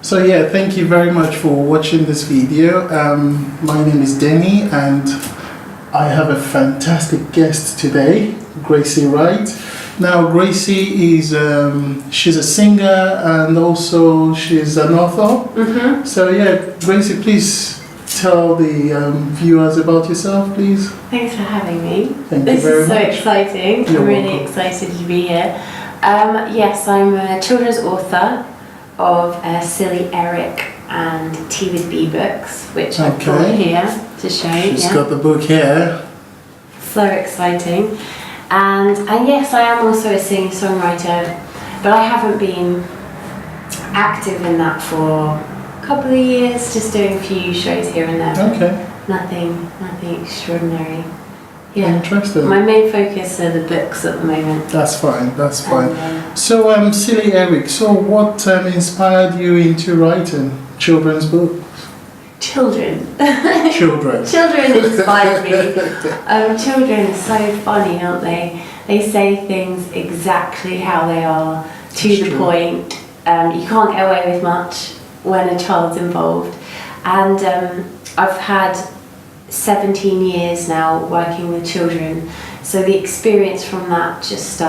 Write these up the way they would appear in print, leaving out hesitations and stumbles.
So yeah, thank you very much for watching this video. My name is Denny and I have a fantastic guest today, Gracie Wright. Now Gracie is, she's a singer and also she's an author. Mm-hmm. So yeah, Gracie, please tell the viewers about yourself, please. Thanks for having me. Thank you very much. This is so exciting. You're I'm really welcome. excited to be here. Yes, I'm a children's author of Silly Eric and Tea with Bee books, which I've brought Okay. here to show. She's Yeah. got the book here. So exciting. And yes, I am also a singer-songwriter, but I haven't been active in that for a couple of years, just doing a few shows here and there. Okay, Nothing extraordinary. Yeah. interesting. My main focus are the books at the moment. That's fine, that's fine. And, So, Silly Eric, so what inspired you into writing children's books? children. Children. Children inspire me. Children are so funny, aren't they? They say things exactly how they are, to That's the true. point. You can't get away with much when a child's involved. And I've had 17 years now working with children, so the experience from that just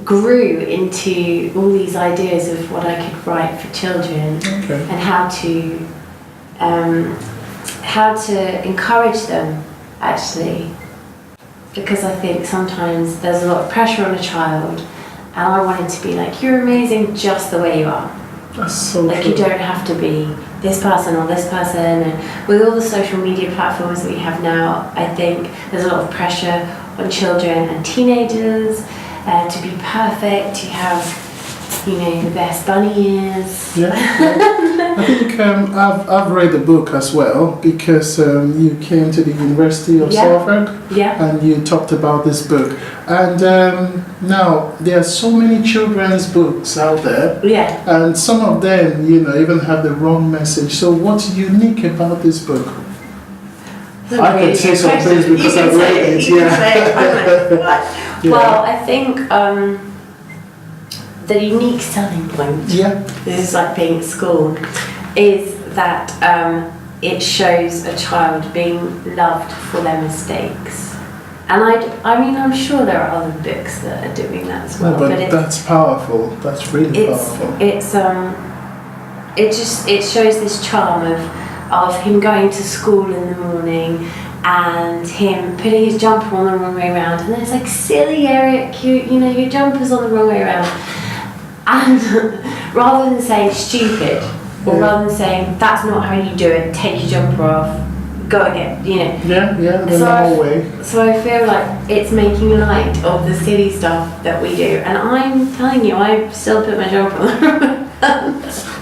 grew into all these ideas of what I could write for children Okay. and how to encourage them, actually, because I think sometimes there's a lot of pressure on a child, and I wanted to be like, you're amazing just the way you are. That's so Like, true. you don't have to be this person or this person. And with all the social media platforms that we have now, I think there's a lot of pressure on children and teenagers to be perfect, to have, the best bunny ears. Yeah, yeah. I think I've read the book as well because you came to the University of Yeah. Suffolk Yeah. and you talked about this book. And now there are so many children's books out there. Yeah. And some of them, even have the wrong message. So what's unique about this book? I can say some things because I've read it. Yeah. Yeah. Well, I think the unique selling point, Yeah. this is like being at school, is that it shows a child being loved for their mistakes. And I'm sure there are other books that are doing that as well. No, but it's, that's powerful. That's really powerful. it shows this charm of him going to school in the morning and him putting his jumper on the wrong way around, and then it's like, silly Eric, your jumper's on the wrong way around. And rather than saying stupid, or rather than saying that's not how you do it, take your jumper off, go again, Yeah, the normal way. So I feel like it's making light of the silly stuff that we do, and I'm telling you, I still put my jumper on.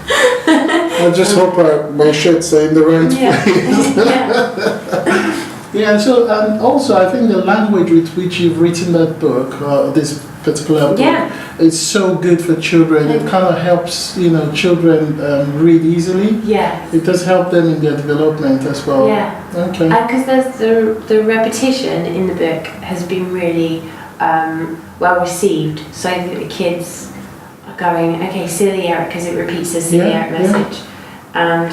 I just hope my shirts are in the right place. Yeah. Yeah, so and also I think the language with which you've written that book, this particular book, is so good for children. It kind of helps, children read easily. Yeah. It does help them in their development as well. Yeah. Okay. Because there's the repetition in the book has been really well received, so that the kids are going, okay, silly Eric, because it repeats the silly Eric message. And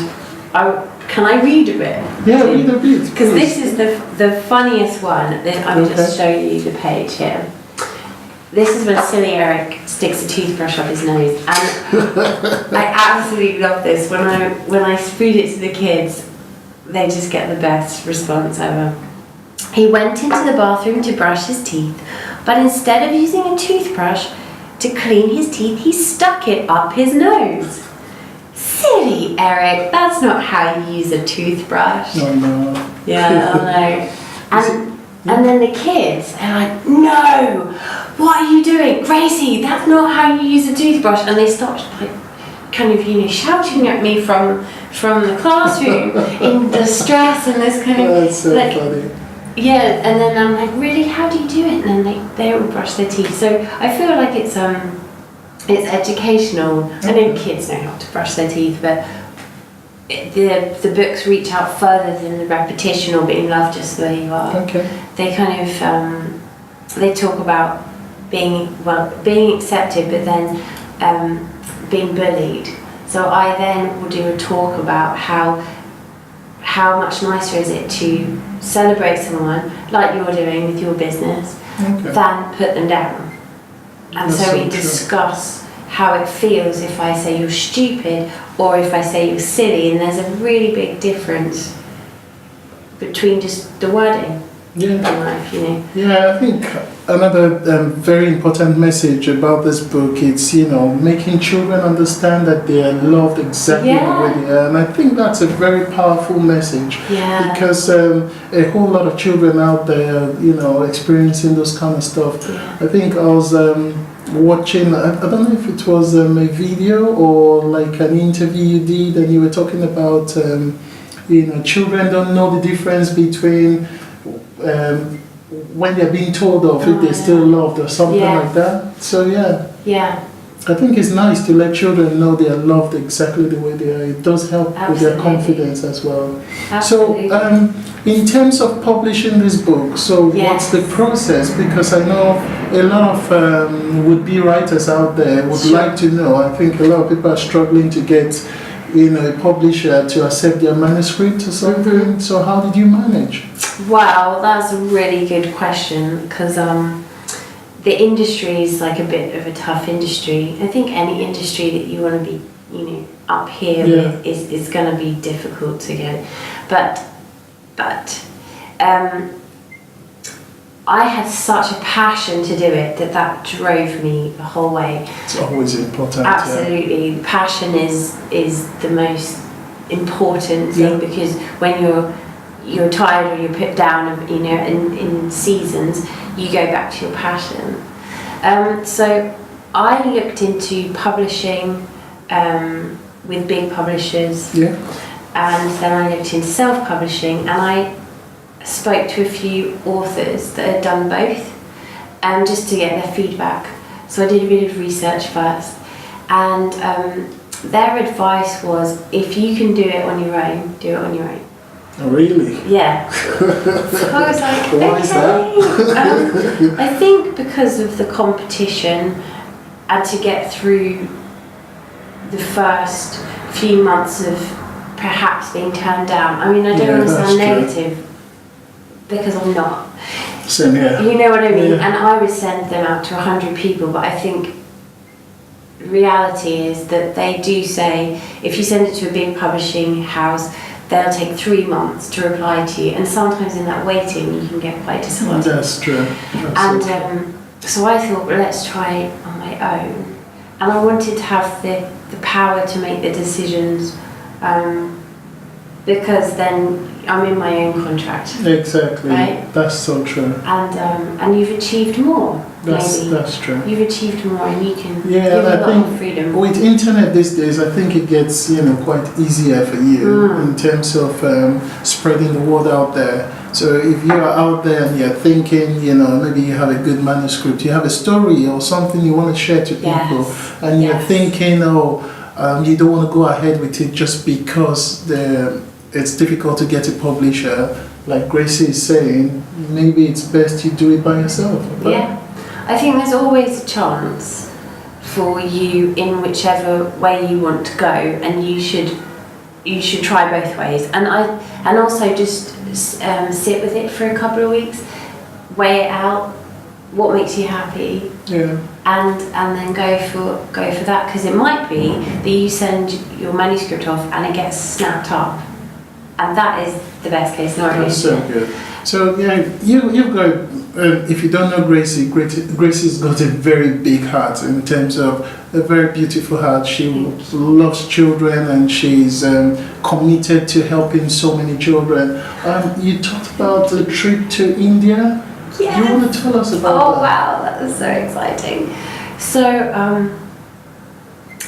can I read a bit? Yeah, read a bit. Because this is the funniest one. I'm just showing you the page here. This is when silly Eric sticks a toothbrush up his nose, and I absolutely love this. When I read it to the kids, they just get the best response ever. He went into the bathroom to brush his teeth, but instead of using a toothbrush to clean his teeth, he stuck it up his nose. Silly Eric, that's not how you use a toothbrush. No. Yeah, I know. And then the kids are like, no, what are you doing? Gracie, that's not how you use a toothbrush. And they start like kind of, shouting at me from the classroom in distress and this kind of... That's so funny. Yeah, and then I'm like, really, how do you do it? And then they all brush their teeth. So I feel like it's educational. I know kids know how to brush their teeth, but the books reach out further than the repetition or being loved just the way you are. Okay. They kind of they talk about being accepted, but then being bullied. So I then will do a talk about how much nicer is it to celebrate someone like you're doing with your business than put them down. And That's so we so true. discuss how it feels if I say you're stupid or if I say you're silly, and there's a really big difference between just the wording in life, you know. Yeah, I think another very important message about this book is, you know, making children understand that they are loved exactly the way they are. And I think that's a very powerful message. Yeah. Because a whole lot of children out there, you know, experiencing those kind of stuff. Yeah. I think I was watching, I don't know if it was a video or like an interview you did, and you were talking about, you know, children don't know the difference between when they're being told off if they're still loved or something like that. So Yeah. I think it's nice to let children know they are loved exactly the way they are. It does help with their confidence as well. Absolutely. So in terms of publishing this book, so what's the process? Because I know a lot of would-be writers out there would like to know. I think a lot of people are struggling to get, you know, a publisher to accept their manuscript or something. So how did you manage? Wow, that's a really good question, because the industry is like a bit of a tough industry. I think any industry that you want to be, you know, up here with is going to be difficult to get. But I had such a passion to do it that drove me the whole way. It's always important. Absolutely, passion is the most important thing, because when you're tired or you're put down, you know, in seasons, you go back to your passion. So I looked into publishing with big publishers, and then I looked into self-publishing, and I spoke to a few authors that had done both, just to get their feedback. So I did a bit of research first, and their advice was, if you can do it on your own, do it on your own. Oh, really? Yeah. So I was like, Why is that? I think because of the competition, and to get through the first few months of perhaps being turned down. I mean, I don't want to sound negative, because I'm not. Same here. You know what I mean? And I would send them out to 100 people, but I think reality is that they do say, if you send it to a big publishing house, they'll take 3 months to reply to you, and sometimes in that waiting you can get quite disappointed. That's true. So I thought, well, let's try it on my own, and I wanted to have the power to make the decisions, because then I'm in my own contract. Exactly. Right? That's so true. And you've achieved more. That's true. You've achieved more, and you can and give a I lot think more freedom. with internet these days, I think it gets, you know, quite easier for you in terms of spreading the word out there. So if you are out there and you're thinking, you know, maybe you have a good manuscript, you have a story or something you want to share to people, and you're thinking, you don't want to go ahead with it just because it's difficult to get a publisher, like Gracie is saying, maybe it's best you do it by yourself. Yeah, I think there's always a chance for you in whichever way you want to go, and you should try both ways. And also just sit with it for a couple of weeks, weigh it out, what makes you happy, and then go for that, because it might be that you send your manuscript off and it gets snapped up. And that is the best case scenario. That's so good. So you've got, if you don't know Gracie's got a very big heart, in terms of a very beautiful heart. She loves children, and she's committed to helping so many children. You talked about the trip to India. Yes. Do you want to tell us about that? Oh wow, that was so exciting. So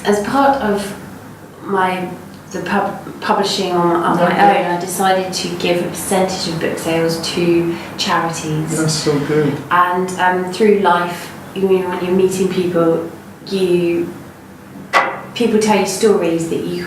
as part of the publishing on my own, I decided to give a percentage of book sales to charities. That's so good. And through life, you know, when you're meeting people, people tell you stories that you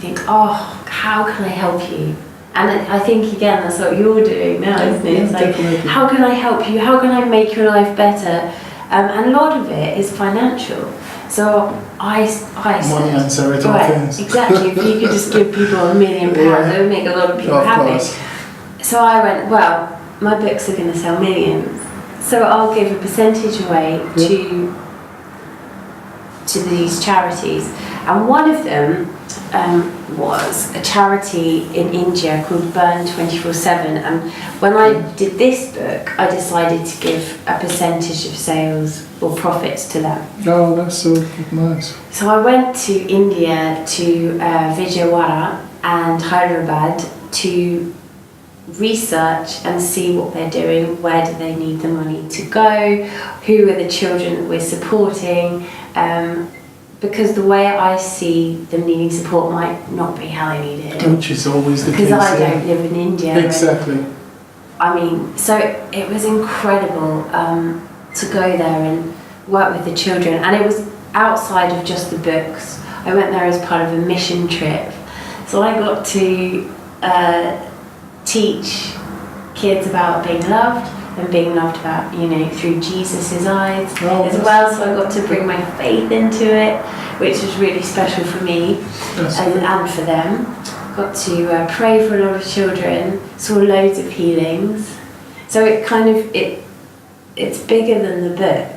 think, oh, how can I help you? And I think, again, that's what you're doing now, isn't it? It's like, how can I help you? How can I make your life better? And a lot of it is financial. So I said, Money answer it all right, things. exactly. If you could just give people £1 million, Yeah. it would make a lot of people Of happy. course. So I went, well, my books are going to sell millions, so I'll give a percentage away to these charities. And one of them was a charity in India called Burn 24/7. And when I did this book, I decided to give a percentage of sales or profits to them. Oh, that's so nice. So I went to India, to Vijayawada and Hyderabad to research and see what they're doing, where do they need the money to go, who are the children that we're supporting, because the way I see them needing support might not be how they need it. Which is always the case. Because I don't live in India. Exactly. I mean, so it was incredible to go there and work with the children, and it was outside of just the books. I went there as part of a mission trip, so I got to teach kids about being loved and being loved about, through Jesus's eyes as well. So I got to bring my faith into it, which was really special for me and for them. Got to pray for a lot of children, saw loads of healings. So it's bigger than the book.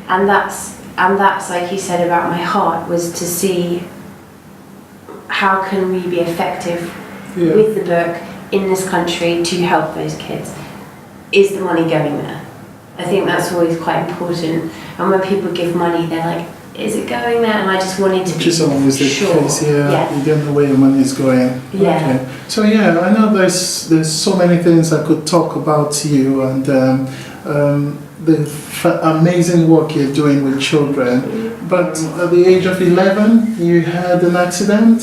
And that's like you said about my heart, was to see how can we be effective with the book in this country to help those kids. Is the money going there? I think that's always quite important. And when people give money, they're like, is it going there? And I just wanted to be Which is always the case, you don't know where your money is going. Yeah. Okay. So I know there's so many things I could talk about you and the amazing work you're doing with children. But at the age of 11, you had an accident,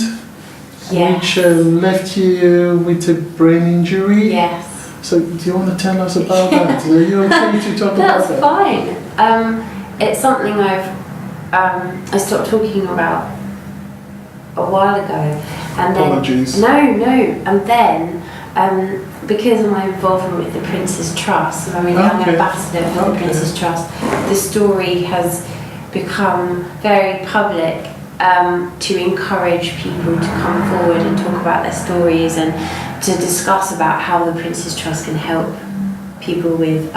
which left you with a brain injury. Yes. So do you want to tell us about that? Are you okay to talk about that? That's fine. It's something I stopped talking about a while ago, and then Apologies. No, and then because of my involvement with the Prince's Trust, I'm a young ambassador for the Prince's Trust. The story has become very public to encourage people to come forward and talk about their stories and to discuss about how the Prince's Trust can help people with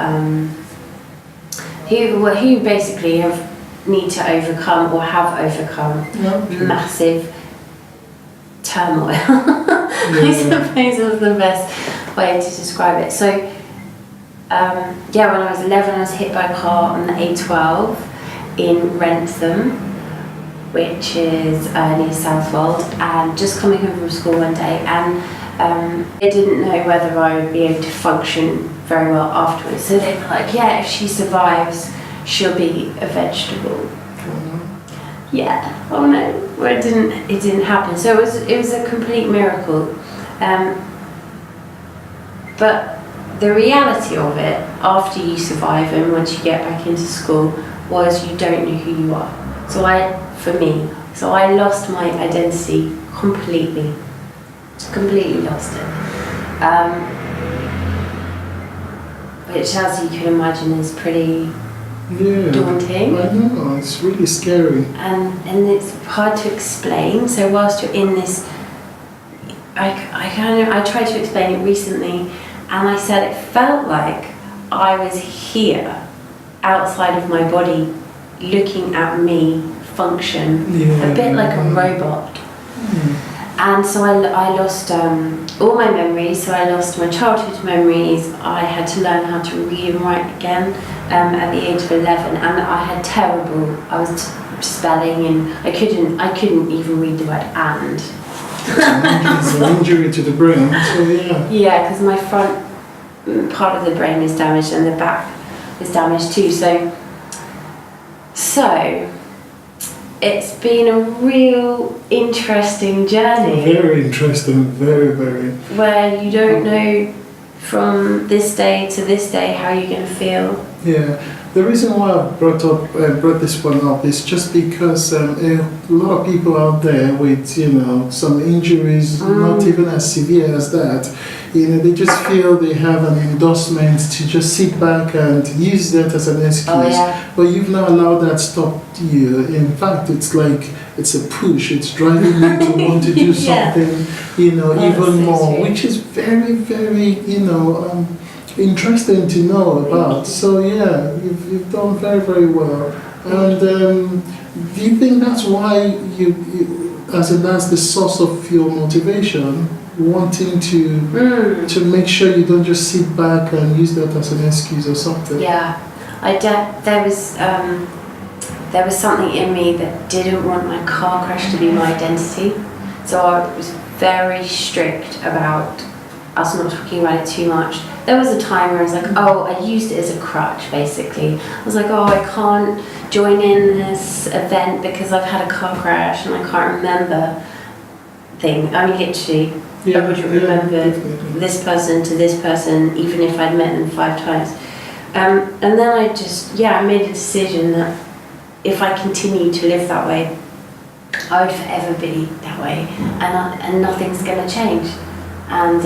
who basically need to overcome or have overcome massive turmoil. I suppose is the best way to describe it. So when I was 11, I was hit by a car on the A12 in Wrentham, which is near Southwold, and just coming home from school one day, and they didn't know whether I would be able to function very well afterwards. So they were like, if she survives, she'll be a vegetable. Oh no, well, it didn't happen. So it was a complete miracle. But the reality of it, after you survive and once you get back into school, was you don't know who you are. So I lost my identity completely lost it. Which, as you can imagine, is pretty daunting. I know, it's really scary. And it's hard to explain. So whilst you're in this, I tried to explain it recently, and I said it felt like I was here, outside of my body, looking at me function, a bit like a robot. And so I lost all my memories. So I lost my childhood memories. I had to learn how to read and write again at the age of 11, and I had I was spelling, and I couldn't even read the word and. It's an injury to the brain, so because my front part of the brain is damaged and the back is damaged too. So it's been a real interesting journey. Very interesting, very, very. Where you don't know from this day to this day how you're going to feel. Yeah, the reason why I brought this one up is just because a lot of people out there with some injuries, not even as severe as that, You know, they just feel they have an endorsement to just sit back and use that as an excuse. Oh, yeah. But you've not allowed that stop you. In fact, it's like it's a push. It's driving you to want to do Yeah. something, you know, Oh, even so more, true. which is very, very, you know, interesting to know about. So yeah, you've done very, very well. And do you think that's why that's the source of your motivation, wanting to make sure you don't just sit back and use that as an excuse or something? Yeah, there was something in me that didn't want my car crash to be my identity. So I was very strict about us not talking about it too much. There was a time where I was like, oh, I used it as a crutch, basically. I was like, oh, I can't join in this event because I've had a car crash and I can't remember thing. I mean, literally, I wouldn't remember this person to this person, even if I'd met them 5 times. And then I made a decision that if I continue to live that way, I would forever be that way, and nothing's going to change. And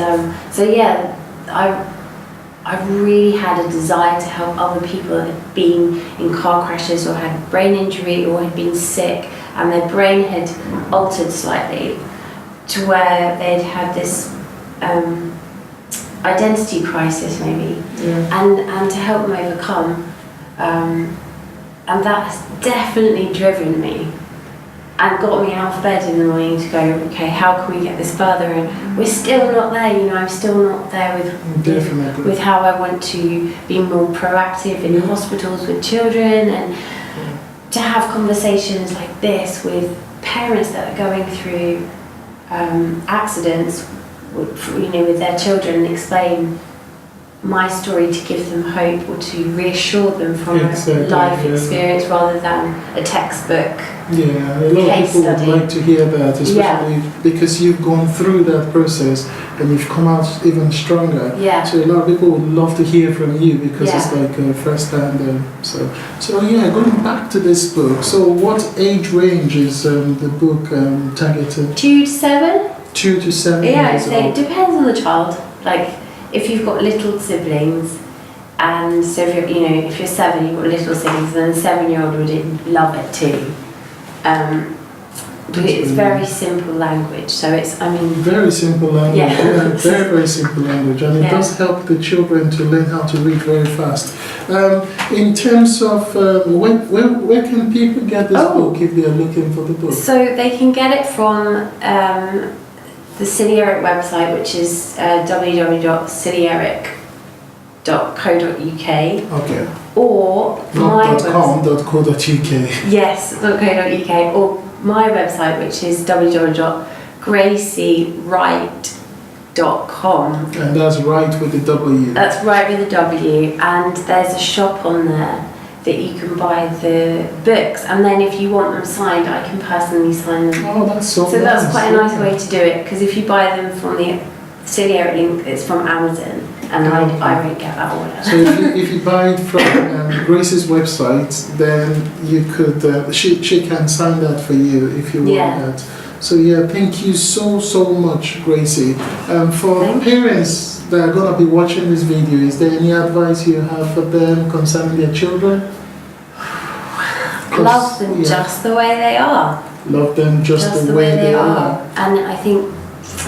I really had a desire to help other people that had been in car crashes or had brain injury or had been sick and their brain had altered slightly to where they'd had this identity crisis maybe, and to help them overcome. And that has definitely driven me and got me out of bed in the morning to go, okay, how can we get this further? And we're still not there, you know, I'm still not there with how I want to be more proactive in hospitals with children and to have conversations like this with parents that are going through accidents, with their children, and explain my story to give them hope or to reassure them from a life experience rather than a textbook. Yeah, a lot of people would like to hear that, especially because you've gone through that process and you've come out even stronger. Yeah. So a lot of people would love to hear from you because it's like first-hand. So going back to this book. So what age range is the book targeted? 2 to 7. 2 to 7 years old. It depends on the child. Like if you've got little siblings, and so if you're 7, you've got little siblings, then a 7-year-old would love it too. But it's very simple language, so very simple language, very, very simple language, and it does help the children to learn how to read very fast. In terms of where can people get this book if they are looking for the book? So they can get it from the City Eric website, which is www.cityeric.co.uk. Okay. Or .com.co.uk. Yes, .co.uk. Or my website, which is www.graciewright.com. And that's right with the W. That's right with the W. And there's a shop on there that you can buy the books, and then if you want them signed, I can personally sign them. Oh, that's so nice. So that's quite a nice way to do it, because if you buy them from the City Eric link, it's from Amazon, and I won't get that order. So if you buy it from Grace's website, then you could she can sign that for you if you want that. So thank you so much, Gracie. For parents that are going to be watching this video, is there any advice you have for them concerning their children? Love them just the way they are. Love them just the way they are. And I think,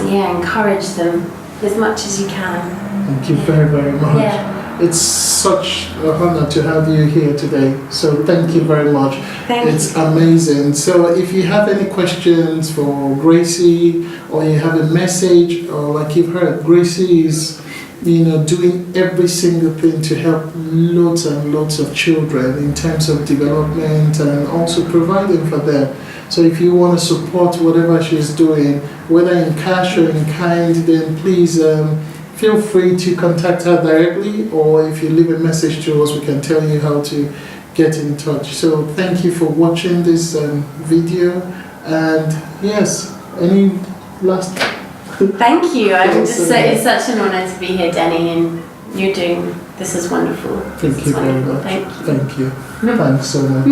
encourage them as much as you can. Thank you very, very much. Yeah. It's such an honor to have you here today. So thank you very much. It's amazing. So if you have any questions for Gracie, or you have a message, or like you've heard, Gracie is doing every single thing to help lots and lots of children in terms of development and also providing for them. So if you want to support whatever she's doing, whether in cash or in kind, then please feel free to contact her directly, or if you leave a message to us, we can tell you how to get in touch. So thank you for watching this video, and yes, any last... Thank you. It's such an honour to be here, Denny, and this is wonderful. Thank you very much. Thank you. Thank you. Thanks so much.